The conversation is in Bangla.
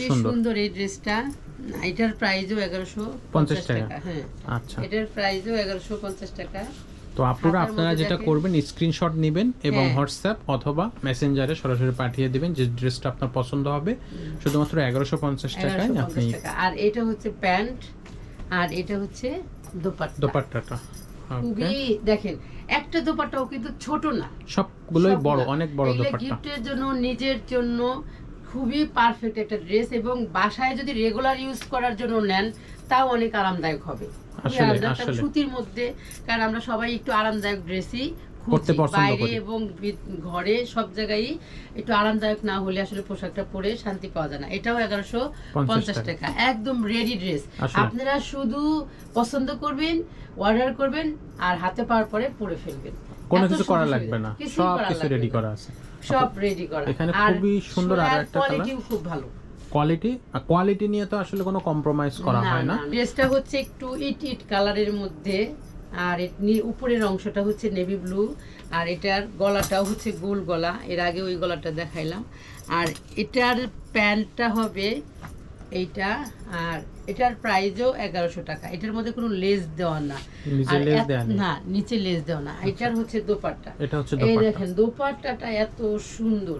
সুন্দর এই ড্রেসটা। এটার প্রাইসও 1150 টাকা। হ্যাঁ আচ্ছা, এটার প্রাইসও 1150 টাকা। তো আপনারা যেটা করবেন স্ক্রিনশট নেবেন এবং হোয়াটসঅ্যাপ অথবা মেসেঞ্জারে সরাসরি পাঠিয়ে দিবেন যে ড্রেসটা আপনার পছন্দ হবে। শুধুমাত্র 1150 টাকায় আপনি। আর এটা হচ্ছে প্যান্ট আর এটা হচ্ছে দোপাট্টাটা খুবই দেখেন, একটা দোপাট্টাও কিন্তু ছোট না, সবগুলোই বড়, অনেক বড় দোপাট্টা। গিফটের জন্য, নিজের জন্য খুবই পারফেক্ট একটা ড্রেস, এবং বাসায় যদি রেগুলার ইউজ করার জন্য নেন তাও অনেক আরামদায়ক হবে। সুতির মধ্যে, কারণ আমরা সবাই একটু আরামদায়ক ড্রেসই খুঁজি বাইরে এবং ঘরে, সব জায়গায় একটু আরামদায়ক না হলে আসলে পোশাকটা পরে শান্তি পাওয়া যায় না। এটাও 1150 টাকা, একদম রেডি ড্রেস। আপনারা শুধু পছন্দ করবেন, অর্ডার করবেন, আর হাতে পাওয়ার পরে পরে ফেলবেন, কোনো কিছু করা লাগবে না, সব কিছু রেডি করা আছে, সব রেডি করা। এখানে খুবই সুন্দর আর একটা কোয়ালিটিও খুব ভালো। কোয়ালিটি নিয়ে তো আসলে কোনো কম্প্রোমাইজ করা হয় না। ড্রেসটা হচ্ছে একটু ইট কালারের মধ্যে, আর উপরের অংশটা হচ্ছে নেভি ব্লু, আর এটার গলাটাও হচ্ছে গোল গলা, এর আগে ওই গলাটা দেখাইলাম। আর এটার প্যান্টটা হবে এইটা, আর এটার প্রাইসও 1100 টাকা। এটার মধ্যে কোনো লেস দেওয়া না, না নিচে লেস দেওয়া না। এটার হচ্ছে দোপাট্টা, এই দেখেন দোপাট্টাটা এত সুন্দর।